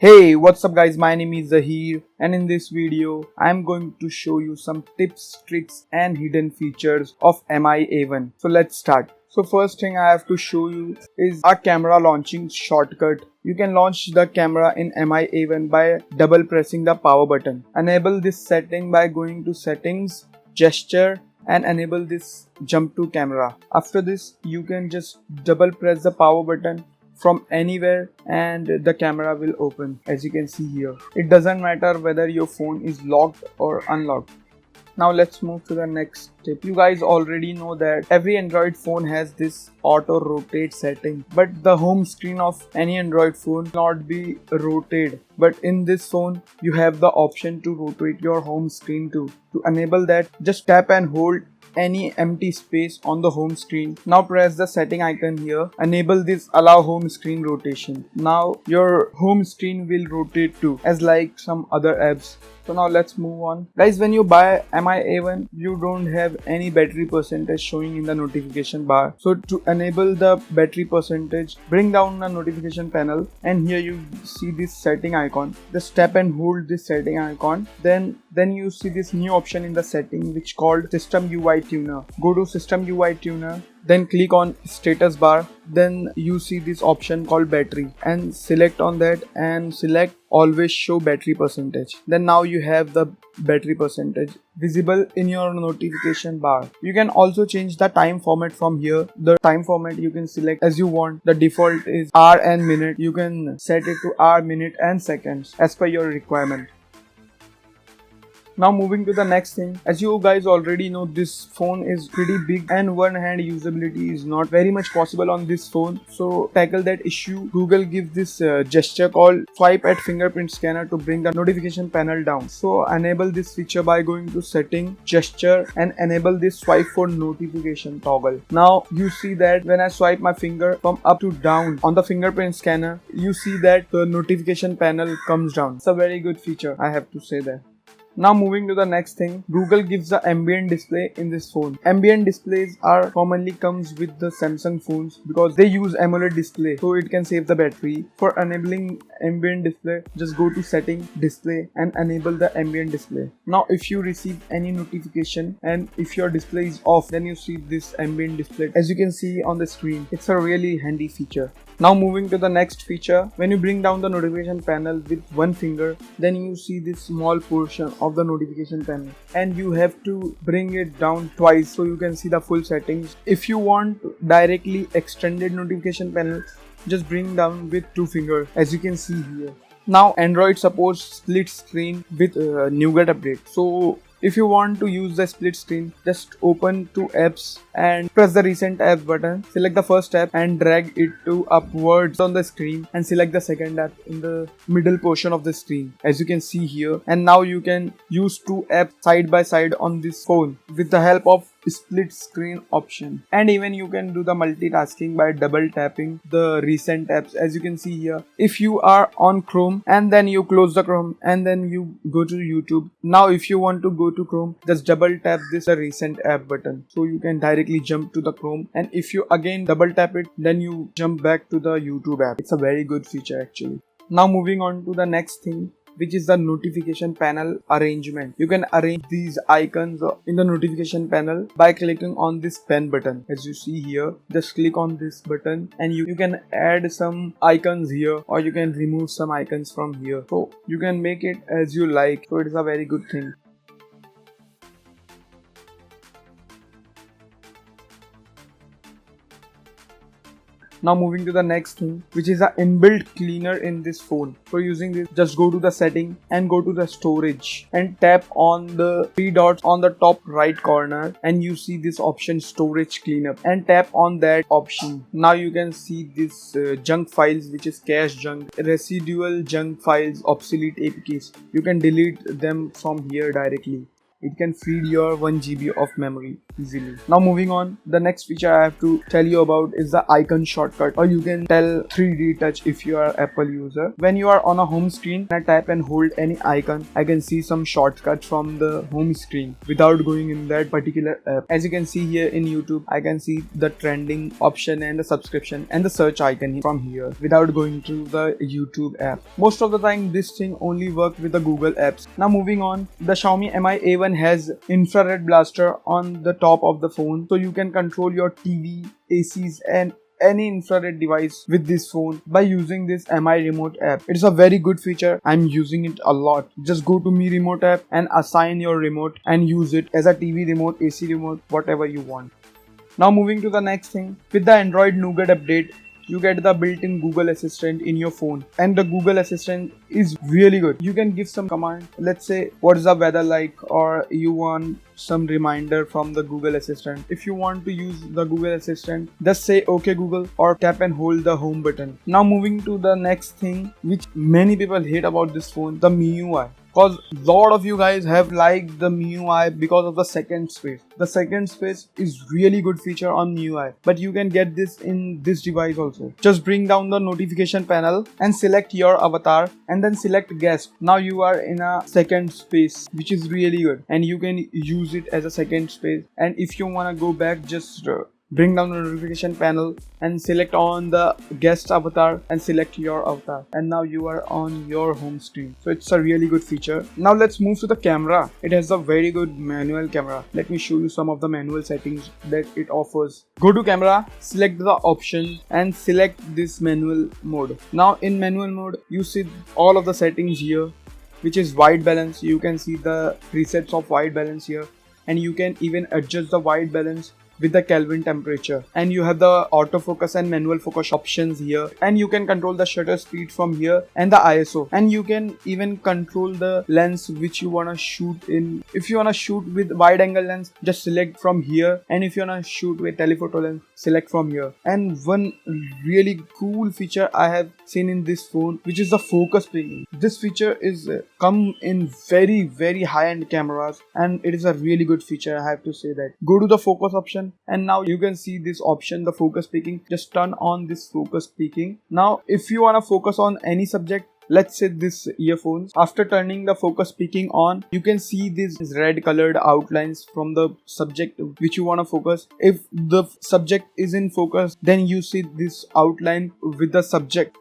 Hey, what's up guys, my name is Zahir and in this video I'm going to show you some tips, tricks and hidden features of Mi A1. So let's start. So first thing I have to show you is a camera launching shortcut. You can launch the camera in Mi A1 by double pressing the power button. Enable this setting by going to settings, gesture and enable this jump to camera. After this you can just double press the power button from anywhere and the camera will open. As you can see here, it doesn't matter whether your phone is locked or unlocked. Now let's move to the next tip. You guys already know that every Android phone has this auto rotate setting, but the home screen of any Android phone cannot be rotated. But in this phone you have the option to rotate your home screen too. To enable that, just tap and hold any empty space on the home screen. Now press the setting icon here. Enable this allow home screen rotation. Now your home screen will rotate too, as like some other apps. So now let's move on. Guys, when you buy Mi A1, you don't have any battery percentage showing in the notification bar. So to enable the battery percentage, bring down the notification panel and here you see this setting icon. Just tap and hold this setting icon. Then you see this new option in the setting which called System UI Tuner. Go to System UI Tuner. Then click on status bar. Then you see this option called battery and select on that and select always show battery percentage. Then now you have the battery percentage visible in your notification bar. You can also change the time format from here. The time format you can select as you want. The default is hour and minute. You can set it to hour, minute and seconds as per your requirement. Now moving to the next thing, as you guys already know, this phone is pretty big and one hand usability is not very much possible on this phone. So tackle that issue, Google gives this gesture called swipe at fingerprint scanner to bring the notification panel down. So enable this feature by going to setting, gesture and enable this swipe for notification toggle. Now you see that when I swipe my finger from up to down on the fingerprint scanner, you see that the notification panel comes down. It's a very good feature, I have to say that. Now moving to the next thing, Google gives the ambient display in this phone. Ambient displays are commonly comes with the Samsung phones because they use AMOLED display, so it can save the battery. For enabling ambient display, just go to setting, display and enable the ambient display. Now if you receive any notification and if your display is off, then you see this ambient display as you can see on the screen. It's a really handy feature. Now moving to the next feature, when you bring down the notification panel with one finger, then you see this small portion of the notification panel and you have to bring it down twice so you can see the full settings. If you want directly extended notification panel, just bring down with two fingers as you can see here. Now Android supports split screen with Nougat update. So if you want to use the split screen, just open two apps and press the recent app button. Select the first app and drag it to upwards on the screen and select the second app in the middle portion of the screen as you can see here. And now you can use two apps side by side on this phone with the help of split screen option. And even you can do the multitasking by double tapping the recent apps as you can see here. If you are on Chrome and then you close the Chrome and then you go to YouTube. Now if you want to go to Chrome, just double tap this recent app button so you can directly jump to the Chrome, and if you again double tap it, then you jump back to the YouTube app. It's a very good feature actually. Now moving on to the next thing, which is the notification panel arrangement. You can arrange these icons in the notification panel by clicking on this pen button as you see here. Just click on this button and you can add some icons here or you can remove some icons from here. So you can make it as you like. So it is a very good thing. Now moving to the next thing, which is an inbuilt cleaner in this phone. For using this, just go to the setting and go to the storage and tap on the three dots on the top right corner and you see this option storage cleanup and tap on that option. Now you can see this junk files, which is cache junk, residual junk files, obsolete APKs. You can delete them from here directly. It can feed your 1 GB of memory. easily. Now moving on, the next feature I have to tell you about is the icon shortcut, or you can tell 3D touch if you are Apple user. When you are on a home screen, I tap and hold any icon, I can see some shortcuts from the home screen without going in that particular app. As you can see here in YouTube, I can see the trending option and the subscription and the search icon from here without going to the YouTube app. Most of the time this thing only works with the Google apps. Now moving on, the Xiaomi Mi A1 has infrared blaster on the top of the phone, so you can control your TV, ACs and any infrared device with this phone by using this Mi Remote app. It's a very good feature. I'm using it a lot. Just go to Mi Remote app and assign your remote and use it as a TV remote, AC remote, whatever you want. Now moving to the next thing, with the Android Nougat update, you get the built-in Google Assistant in your phone, and the Google Assistant is really good. You can give some command, let's say what is the weather like, or you want some reminder from the Google Assistant. If you want to use the Google Assistant, just say okay Google or tap and hold the home button. Now moving to the next thing which many people hate about this phone, the Mi UI. Because lot of you guys have liked the Mi UI because of the second space. The second space is really good feature on Mi UI, but you can get this in this device also. Just bring down the notification panel and select your avatar and then select guest. Now you are in a second space, which is really good, and you can use it as a second space. And if you want to go back, just bring down the notification panel and select on the guest avatar and select your avatar, and now you are on your home screen. So it's a really good feature. Now let's move to the camera. It has a very good manual camera. Let me show you some of the manual settings that it offers. Go to camera, select the option and select this manual mode. Now in manual mode you see all of the settings here, which is white balance. You can see the presets of white balance here, and you can even adjust the white balance with the Kelvin temperature, and you have the autofocus and manual focus options here, and you can control the shutter speed from here and the ISO, and you can even control the lens which you want to shoot in. If you want to shoot with wide angle lens, just select from here, and if you want to shoot with telephoto lens, select from here. And one really cool feature I have seen in this phone, which is the focus picking. This feature is come in very high-end cameras, and it is a really good feature, I have to say that. Go to the focus option, and now you can see this option, the focus picking. Just turn on this focus picking. Now if you want to focus on any subject, let's say this earphones, after turning the focus picking on, you can see these red colored outlines from the subject which you want to focus. If the subject is in focus, then you see this outline with the subject.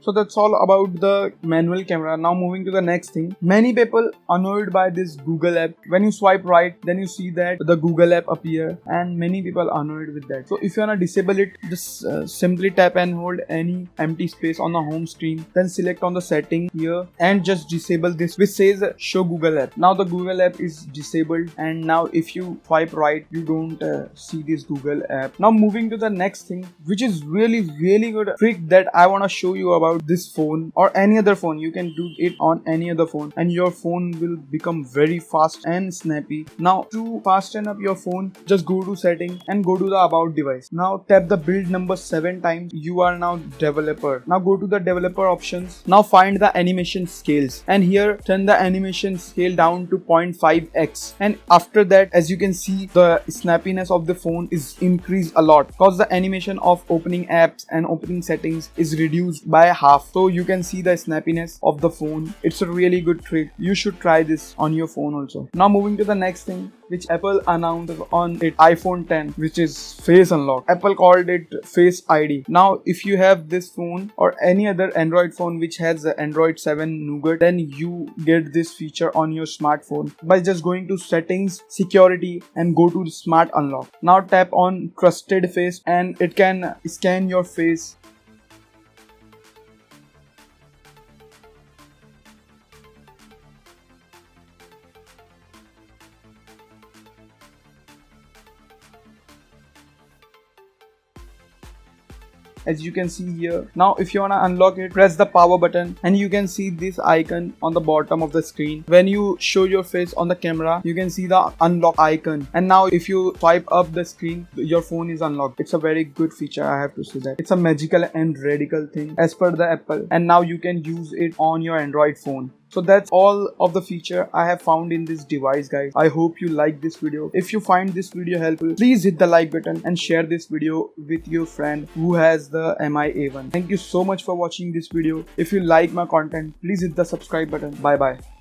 So that's all about the manual camera. Now moving to the next thing. Many people annoyed by this Google app. When you swipe right, then you see that the Google app appear, and many people annoyed with that. So if you wanna disable it, just simply tap and hold any empty space on the home screen. Then select on the setting here and just disable this which says show Google app. Now the Google app is disabled, and now if you swipe right, you don't see this Google app. Now moving to the next thing, which is really good trick that I wanna show you about this phone or any other phone. You can do it on any other phone, and your phone will become very fast and snappy. Now to fasten up your phone, just go to setting and go to the about device. Now tap the build number 7 times. You are now developer. Now go to the developer options. Now find the animation scales, and here turn the animation scale down to 0.5x, and after that, as you can see, the snappiness of the phone is increased a lot because the animation of opening apps and opening settings is reduced by half. So you can see the snappiness of the phone. It's a really good trick. You should try this on your phone also. Now moving to the next thing, which Apple announced on its iPhone 10, which is face unlock. Apple called it Face ID. Now if you have this phone or any other Android phone which has Android 7 Nougat, then you get this feature on your smartphone by just going to settings, security, and go to smart unlock. Now tap on trusted face, and it can scan your face. As you can see here. Now if you want to unlock it, press the power button, and you can see this icon on the bottom of the screen. When you show your face on the camera, you can see the unlock icon, and now if you swipe up the screen, your phone is unlocked. It's a very good feature, I have to say that. It's a magical and radical thing as per the Apple, and now you can use it on your Android phone. So that's all of the feature I have found in this device, guys. I hope you like this video. If you find this video helpful, please hit the like button and share this video with your friend who has the Mi A1. Thank you so much for watching this video. If you like my content, please hit the subscribe button. Bye bye.